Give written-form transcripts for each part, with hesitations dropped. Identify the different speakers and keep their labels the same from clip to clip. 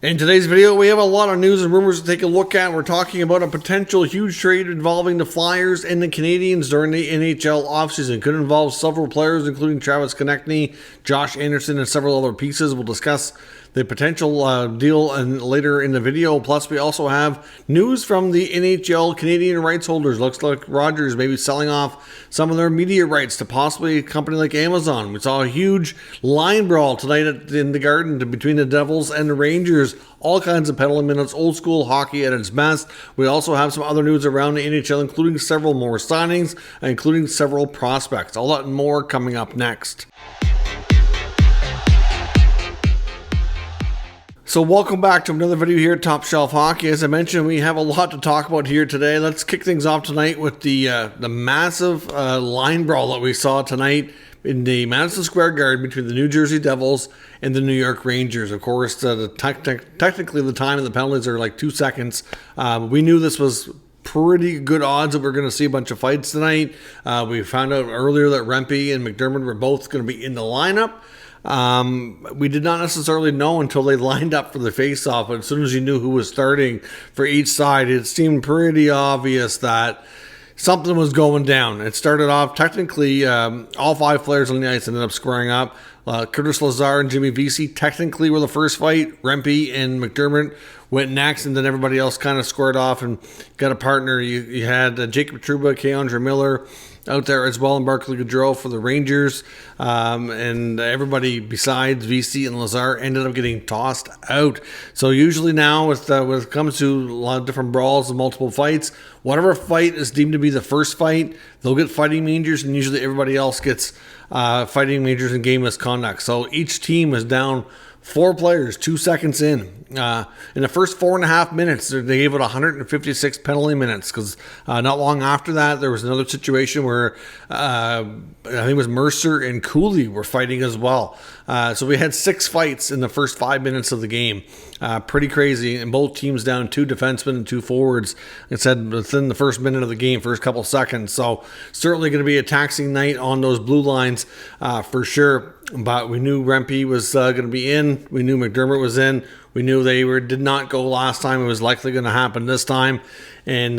Speaker 1: In today's video, we have a lot of news and rumors to take a look at. We're talking about a potential huge trade involving the Flyers and the Canadiens during the NHL offseason. Could involve several players, including Travis Konecny, Josh Anderson, and several other pieces. We'll discuss the potential deal and later in the video. Plus, we also have news from the NHL Canadian rights holders. Looks like Rogers may be selling off some of their media rights to possibly a company like Amazon. We saw a huge line brawl tonight in the Garden between the Devils and the Rangers. All kinds of penalty minutes, old school hockey at its best. We also have some other news around the NHL, including several more signings, including several prospects. All that and more coming up next. So welcome back to another video here at Top Shelf Hockey. As I mentioned, we have a lot to talk about here today. Let's kick things off tonight with the massive line brawl that we saw tonight in the Madison Square Garden between the New Jersey Devils and the New York Rangers. Of course, technically the time of the penalties are like 2 seconds. We knew this was pretty good odds that we're going to see a bunch of fights tonight. We found out earlier that Rempe and McDermott were both going to be in the lineup. We did not necessarily know until they lined up for the face-off, but as soon as you knew who was starting for each side, it seemed pretty obvious that something was going down. It started off technically, all five players on the ice ended up squaring up. Curtis Lazar and Jimmy Vesey technically were the first fight. Rempe and McDermott went next, and then everybody else kind of squared off and got a partner. You had Jacob Trouba, Keandre Miller out there as well, and Barclay Goodrow for the Rangers, and everybody besides Vesey and Lazar ended up getting tossed out. So usually now when it comes to a lot of different brawls and multiple fights, whatever fight is deemed to be the first fight, they'll get fighting majors, and usually everybody else gets fighting majors and game misconduct. So each team is down 4 players 2 seconds in. In the first 4.5 minutes, they gave it 156 penalty minutes because not long after that, there was another situation where I think it was Mercer and Cooley were fighting as well. So we had 6 fights in the first 5 minutes of the game. Pretty crazy. And both teams down 2 defensemen and 2 forwards. It said within the first minute of the game, first couple seconds. So certainly going to be a taxing night on those blue lines for sure. But we knew Rempe was going to be in. We knew McDermott was in. We knew they did not go last time. It was likely going to happen this time. And,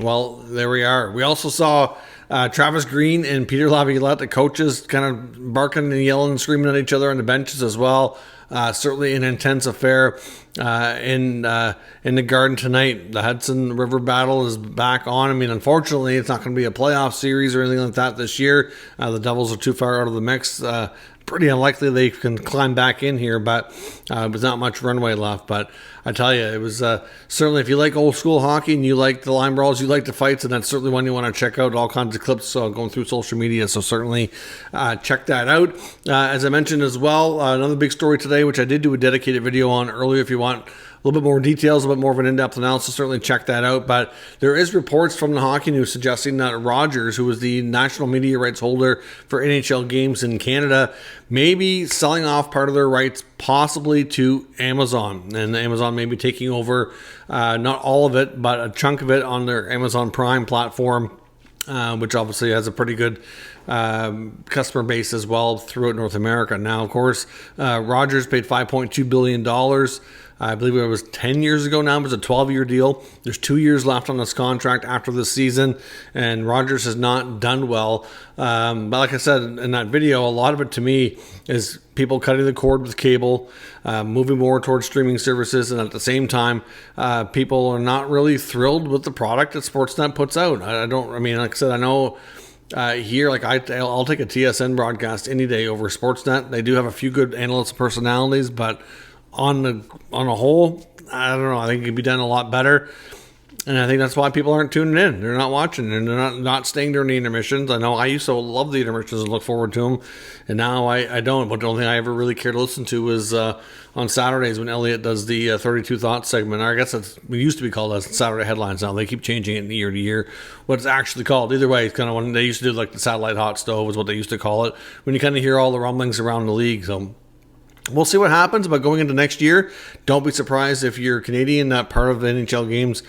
Speaker 1: well, there we are. We also saw Travis Green and Peter Laviolette, the coaches, kind of barking and yelling and screaming at each other on the benches as well. Certainly an intense affair in the Garden tonight. The Hudson River battle is back on. I mean, unfortunately, it's not going to be a playoff series or anything like that this year. The Devils are too far out of the mix. Pretty unlikely they can climb back in here, but there's not much runway left. But I tell you, it was certainly, if you like old school hockey and you like the line brawls, you like the fights, and that's certainly one you want to check out. All kinds of clips going through social media, so certainly check that out. As I mentioned as well, another big story today, which I did do a dedicated video on earlier. If you want a little bit more details, a bit more of an in-depth analysis, certainly check that out. But there is reports from the Hockey News suggesting that Rogers, who is the national media rights holder for NHL games in Canada, may be selling off part of their rights possibly to Amazon. And Amazon may be taking over not all of it, but a chunk of it on their Amazon Prime platform, which obviously has a pretty good customer base as well throughout North America. Now, of course, Rogers paid $5.2 billion. I believe it was 10 years ago now. It was a 12-year deal. There's 2 years left on this contract after this season, and Rogers has not done well. But like I said in that video, a lot of it to me is people cutting the cord with cable, moving more towards streaming services, and at the same time, people are not really thrilled with the product that Sportsnet puts out. Like I said, I know here, like I'll take a TSN broadcast any day over Sportsnet. They do have a few good analyst personalities, but on a whole, I don't know. I think it could be done a lot better, and I think that's why people aren't tuning in. They're not watching, and they're not staying during the intermissions. I know I used to love the intermissions and look forward to them, and now I don't. But the only thing I ever really care to listen to is on Saturdays when Elliot does the 32 Thoughts segment. Or I guess it used to be called as Saturday Headlines. Now they keep changing it year to year. What it's actually called, either way, it's kind of when they used to do like the Satellite Hot Stove is what they used to call it. When you kind of hear all the rumblings around the league, so. We'll see what happens, but going into next year, don't be surprised if you're Canadian, not part of the NHL games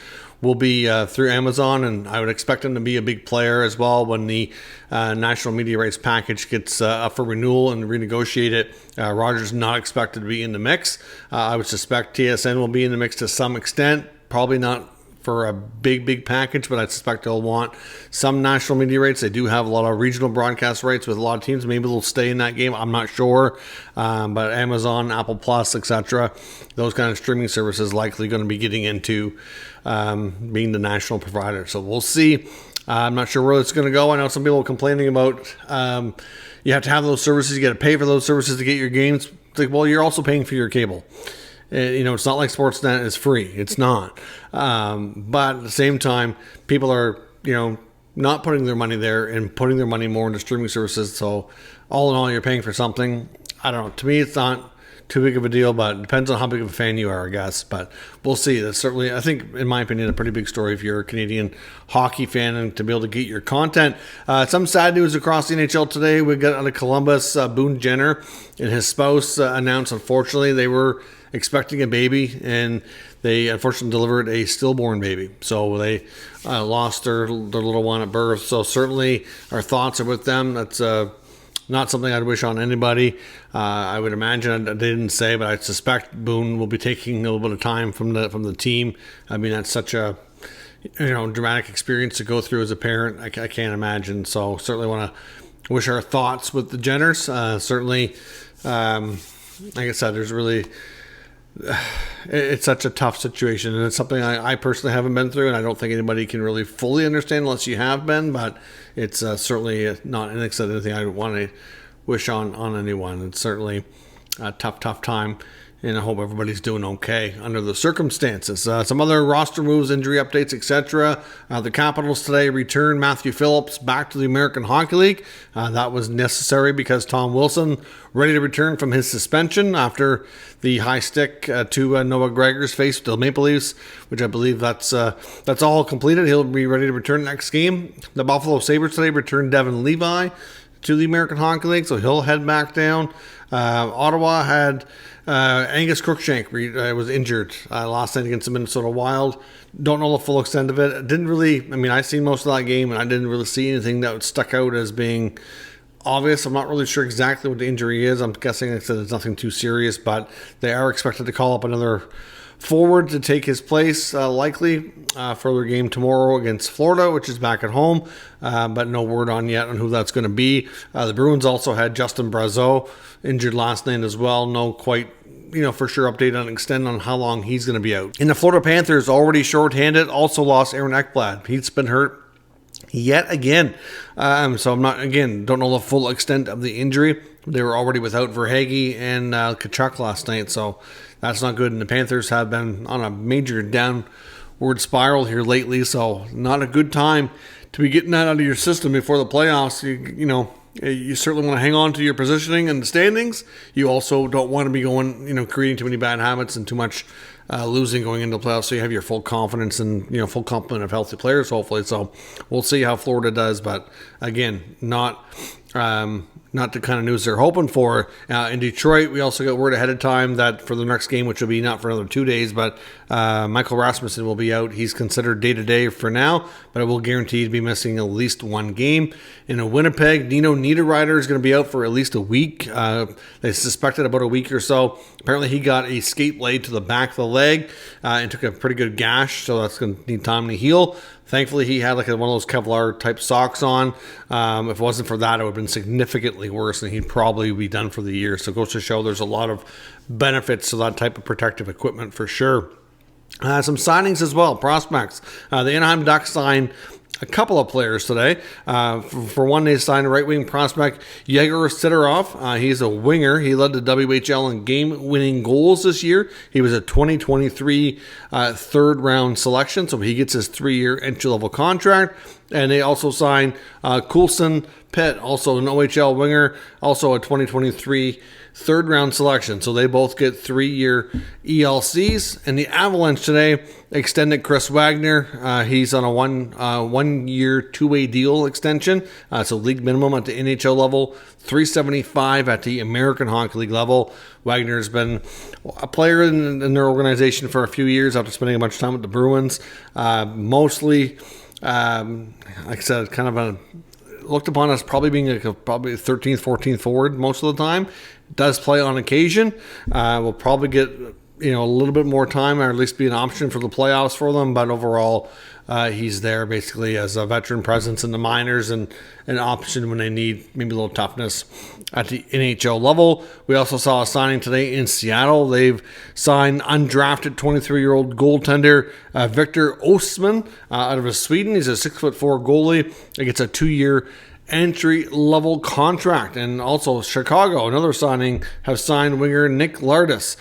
Speaker 1: will be through Amazon, and I would expect him to be a big player as well when the national media rights package gets up for renewal and renegotiate it. Rogers not expected to be in the mix. I would suspect TSN will be in the mix to some extent, probably not for a big package, but I suspect they'll want some national media rights. They do have a lot of regional broadcast rights with a lot of teams. Maybe they'll stay in that game. I'm not sure. But Amazon, Apple Plus, etc., those kind of streaming services likely going to be getting into being the national provider. So we'll see. I'm not sure where it's going to go. I know some people are complaining about you have to have those services. You got to pay for those services to get your games. It's like, well, you're also paying for your cable. It's not like Sportsnet is free. It's not. But at the same time, people are, not putting their money there and putting their money more into streaming services. So all in all, you're paying for something. I don't know. To me, it's not too big of a deal, but it depends on how big of a fan you are, I guess. But we'll see. That's certainly, I think, in my opinion, a pretty big story if you're a Canadian hockey fan and to be able to get your content. Some sad news across the NHL today. We got out of Columbus, Boone Jenner and his spouse announced, unfortunately, they were expecting a baby, and they unfortunately delivered a stillborn baby. So they lost their little one at birth. So certainly our thoughts are with them. That's not something I'd wish on anybody. I would imagine, they didn't say, but I suspect Boone will be taking a little bit of time from the team. I mean, that's such a dramatic experience to go through as a parent. I can't imagine. So certainly want to wish our thoughts with the Jenners. Certainly, like I said, there's really... It's such a tough situation, and it's something I personally haven't been through, and I don't think anybody can really fully understand unless you have been, but it's certainly not anything I want to wish on anyone. It's certainly a tough time, and I hope everybody's doing okay under the circumstances. Some other roster moves, injury updates, etc. The Capitals today returned Matthew Phillips back to the American Hockey League. That was necessary because Tom Wilson ready to return from his suspension after the high stick to Noah Gregor's face with the Maple Leafs, which I believe that's all completed. He'll be ready to return next game. The Buffalo Sabres today returned Devin Levi to the American Hockey League, so he'll head back down. Ottawa had Angus Crookshank was injured last night against the Minnesota Wild. Don't know the full extent of it. I seen most of that game, and I didn't really see anything that stuck out as being obvious. I'm not really sure exactly what the injury is. I'm guessing it's nothing too serious, but they are expected to call up another forward to take his place, likely for their game tomorrow against Florida, which is back at home, but no word on yet on who that's going to be. The Bruins also had Justin Brazeau injured last night as well. No quite for sure update on extent on how long he's going to be out. And the Florida Panthers, already shorthanded, also lost Aaron Ekblad. He's been hurt yet again. So I'm don't know the full extent of the injury. They were already without Verhaeghe and Tkachuk last night, so that's not good. And the Panthers have been on a major downward spiral here lately, so not a good time to be getting that out of your system before the playoffs. You certainly want to hang on to your positioning and the standings. You also don't want to be going, creating too many bad habits and too much losing going into the playoffs, so you have your full confidence and full complement of healthy players, hopefully. So we'll see how Florida does, but again, not the kind of news they're hoping for. In Detroit, we also got word ahead of time that for the next game, which will be not for another 2 days, but Michael Rasmussen will be out. He's considered day-to-day for now, but I will guarantee to be missing at least one game. In Winnipeg, Nino Niederreiter is going to be out for at least a week. They suspected about a week or so. Apparently, he got a skate blade to the back of the leg and took a pretty good gash, so that's going to need time to heal. Thankfully, he had one of those Kevlar type socks on. If it wasn't for that, it would have been significantly worse, and he'd probably be done for the year. So it goes to show there's a lot of benefits to that type of protective equipment for sure. Some signings as well, prospects. The Anaheim Ducks signed a couple of players today. For one, they signed a right-wing prospect, Yegor Sidorov. He's a winger. He led the WHL in game-winning goals this year. He was a 2023 third-round selection, so he gets his 3-year entry-level contract. And they also signed Coulson Pitt, also an OHL winger, also a 2023 third-round selection. So they both get 3-year ELCs. And the Avalanche today extended Chris Wagner. He's on a one-year, two-way deal extension. So league minimum at the NHL level, $375 at the American Hockey League level. Wagner's been a player in their organization for a few years after spending a bunch of time with the Bruins. Mostly, like I said, kind of looked upon as probably being probably 13th, 14th forward most of the time. Does play on occasion. Will probably get a little bit more time, or at least be an option for the playoffs for them. But overall, he's there basically as a veteran presence in the minors and an option when they need maybe a little toughness at the NHL level. We also saw a signing today in Seattle. They've signed undrafted 23-year-old goaltender Victor Ostman out of Sweden. He's a 6'4" goalie. He gets a 2-year entry-level contract. And also Chicago, another signing, have signed winger Nick Lardis.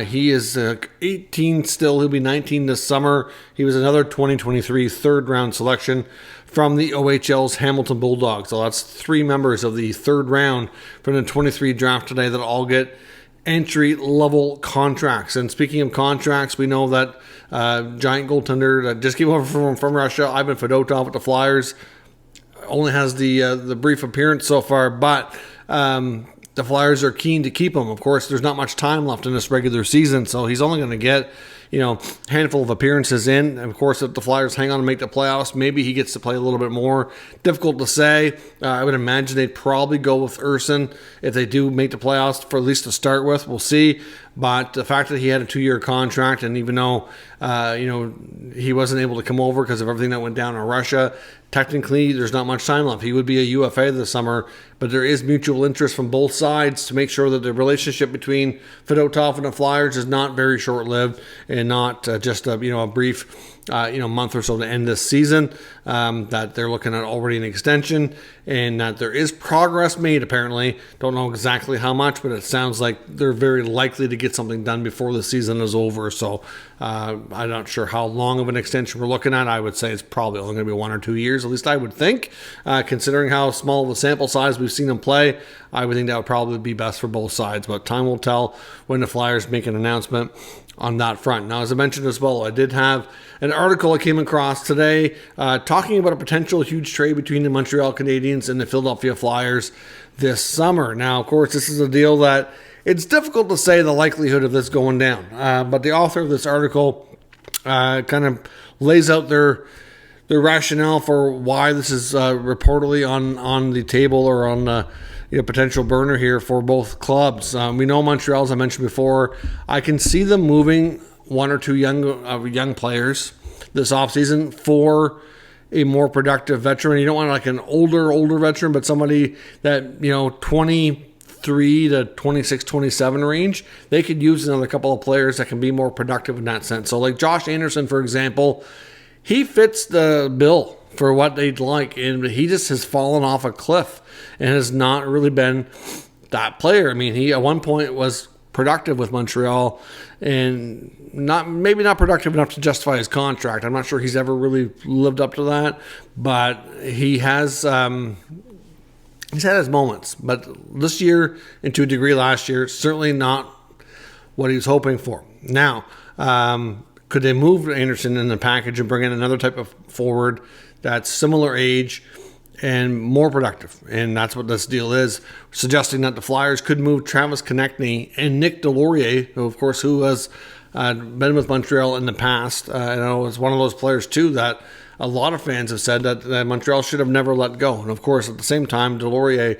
Speaker 1: He is 18 still. He'll be 19 this summer. He was another 2023 third-round selection from the OHL's Hamilton Bulldogs. So that's 3 members of the third round from the 23 draft today that all get entry-level contracts. And speaking of contracts, we know that giant goaltender that just came over from Russia, Ivan Fedotov with the Flyers, only has the brief appearance so far, but the Flyers are keen to keep him. Of course, there's not much time left in this regular season, so he's only going to get a handful of appearances in. And of course, if the Flyers hang on to make the playoffs, maybe he gets to play a little bit more. Difficult to say. I would imagine they'd probably go with Urson if they do make the playoffs, for at least to start with. We'll see. But the fact that he had a 2-year contract, and even though he wasn't able to come over because of everything that went down in Russia, technically there's not much time left. He would be a UFA this summer, but there is mutual interest from both sides to make sure that the relationship between Fedotov and the Flyers is not very short-lived and not just a brief month or so to end this season. That they're looking at already an extension, and that there is progress made apparently. Don't know exactly how much, but it sounds like they're very likely to get something done before the season is over. So I'm not sure how long of an extension we're looking at. I would say it's probably only going to be 1 or 2 years, at least I would think. Considering how small of a sample size we've seen him play, I would think that would probably be best for both sides. But time will tell when the Flyers make an announcement on that front. Now, as I mentioned as well, I did have an article I came across today talking about a potential huge trade between the Montreal Canadiens and the Philadelphia Flyers this summer. Now, of course, this is a deal that it's difficult to say the likelihood of this going down, but the author of this article kind of lays out their rationale for why this is reportedly on the table or on the potential burner here for both clubs. We know Montreal, as I mentioned before. I can see them moving 1 or 2 young players this offseason for a more productive veteran. You don't want like an older veteran, but somebody that 23 to 26, 27 range. They could use another couple of players that can be more productive in that sense. So like Josh Anderson, for example, he fits the bill for what they'd like, and he just has fallen off a cliff and has not really been that player. I mean, he at one point was productive with Montreal, and maybe not productive enough to justify his contract. I'm not sure he's ever really lived up to that, but he has he's had his moments. But this year, and to a degree last year, certainly not what he was hoping for. Now, could they move Anderson in the package and bring in another type of forward that's similar age and more productive? And that's what this deal is, suggesting that the Flyers could move Travis Konechny and Nick Delorier, who has been with Montreal in the past. I know it's one of those players too that a lot of fans have said that Montreal should have never let go. And of course, at the same time, Delorier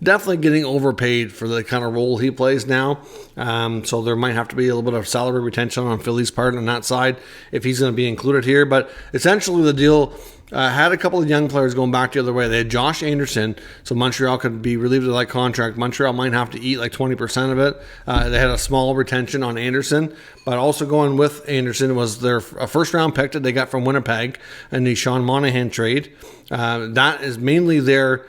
Speaker 1: definitely getting overpaid for the kind of role he plays now. So there might have to be a little bit of salary retention on Philly's part on that side if he's going to be included here. But essentially the deal had a couple of young players going back the other way. They had Josh Anderson, so Montreal could be relieved of that contract. Montreal might have to eat like 20% of it. They had a small retention on Anderson, but also going with Anderson was their first-round pick that they got from Winnipeg in the Sean Monahan trade. That is mainly there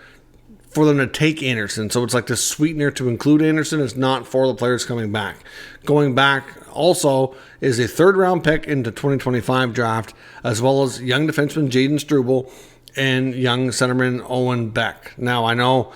Speaker 1: for them to take Anderson. So it's like the sweetener to include Anderson. It's not for the players coming back. Going back also is a third-round pick into 2025 draft, as well as young defenseman Jaden Struble and young centerman Owen Beck. Now, I know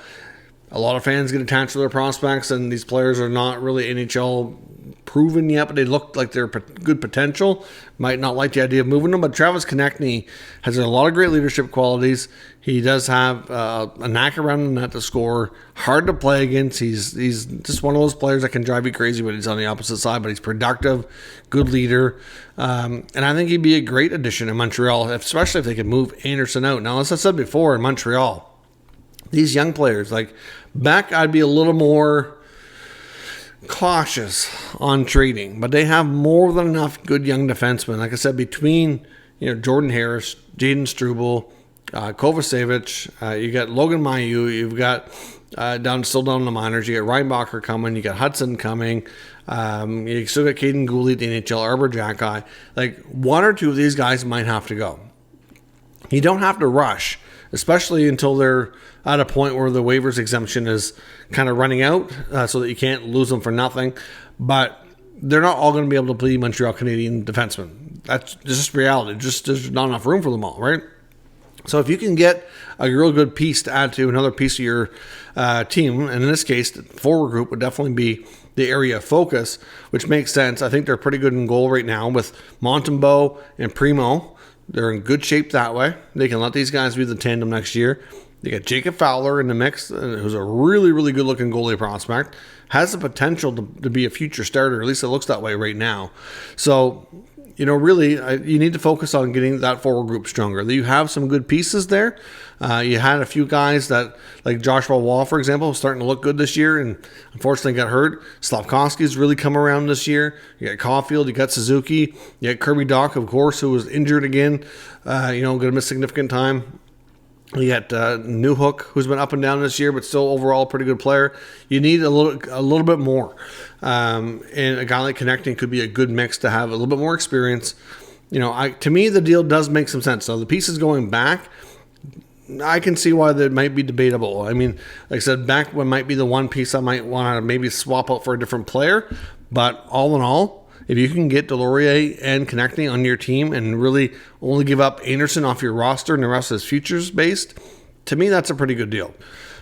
Speaker 1: a lot of fans get attached to their prospects, and these players are not really NHL proven yet, but they look like they're good potential. Might not like the idea of moving them, but Travis Konechny has a lot of great leadership qualities. He does have a knack around the net to score, hard to play against. He's just one of those players that can drive you crazy when he's on the opposite side, but he's productive, good leader, and I think he'd be a great addition in Montreal, especially if they could move Anderson out. Now, as I said before, in Montreal, these young players, like Beck, I'd be a little more cautious on trading, but they have more than enough good young defensemen. Like I said, between Jordan Harris, Jaden Struble, Kovacevic, you got Logan Mailloux, you've got still down in the minors, you got Reinbacher coming, you got Hudson coming, you still got Caden Gooley at the NHL, Arbor Jackeye. Like, one or two of these guys might have to go. You don't have to rush, especially until they're at a point where the waivers exemption is kind of running out, so that you can't lose them for nothing. But they're not all going to be able to be Montreal Canadian defensemen. That's just reality. There's not enough room for them all, right? So if you can get a real good piece to add to another piece of your team, and in this case, the forward group would definitely be the area of focus, which makes sense. I think they're pretty good in goal right now with Montembeault and Primo. They're in good shape that way. They can let these guys be the tandem next year. They got Jacob Fowler in the mix, who's a really, really good-looking goalie prospect. Has the potential to be a future starter. At least it looks that way right now. So, really, you need to focus on getting that forward group stronger. You have some good pieces there. You had a few guys that, like Joshua Wall, for example, was starting to look good this year and unfortunately got hurt. Slavkovsky's really come around this year. You got Caulfield, you got Suzuki, you got Kirby Dach, of course, who was injured again. Going to miss significant time. You got Newhook, who's been up and down this year, but still overall a pretty good player. You need a little bit more. And a guy like Konechny could be a good mix to have a little bit more experience. To me, the deal does make some sense. So the pieces going back, I can see why that might be debatable. I mean, like I said, back might be the one piece I might want to maybe swap out for a different player. But all in all, if you can get Delorier and Konechny on your team and really only give up Anderson off your roster and the rest is futures based, to me, that's a pretty good deal.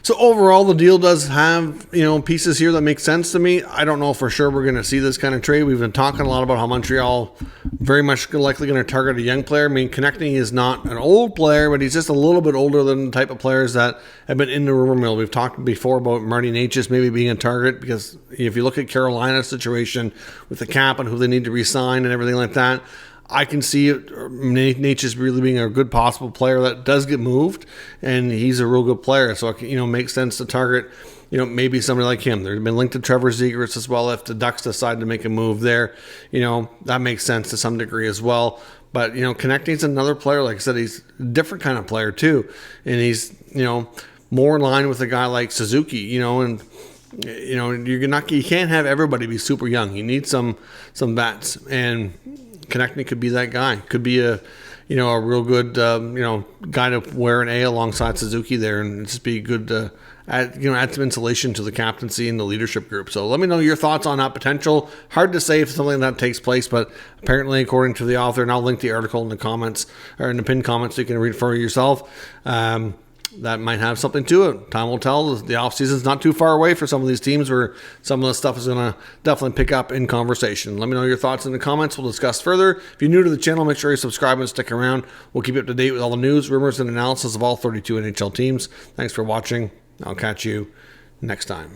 Speaker 1: So overall, the deal does have, pieces here that make sense to me. I don't know for sure we're going to see this kind of trade. We've been talking a lot about how Montreal very much likely going to target a young player. I mean, Konechny is not an old player, but he's just a little bit older than the type of players that have been in the rumor mill. We've talked before about Marty Necas maybe being a target because if you look at Carolina's situation with the cap and who they need to re-sign and everything like that, I can see Necas really being a good possible player that does get moved, and he's a real good player. So, makes sense to target, maybe somebody like him. They've been linked to Trevor Zegras as well. If the Ducks decide to make a move there, that makes sense to some degree as well. But, Konechny's another player. Like I said, he's a different kind of player too. And he's, more in line with a guy like Suzuki, and you can't have everybody be super young. You need some bats, and Konechny could be that guy. Could be a real good guy to wear an A alongside Suzuki there, and just be good to add some insulation to the captaincy and the leadership group. So let me know your thoughts on that potential. Hard to say if something like that takes place, but apparently, according to the author, and I'll link the article in the comments or in the pinned comments so you can read for yourself. That might have something to it. Time will tell. The offseason's not too far away for some of these teams where some of the stuff is going to definitely pick up in conversation. Let me know your thoughts in the comments. We'll discuss further. If you're new to the channel, make sure you subscribe and stick around. We'll keep you up to date with all the news, rumors, and analysis of all 32 NHL teams. Thanks for watching. I'll catch you next time.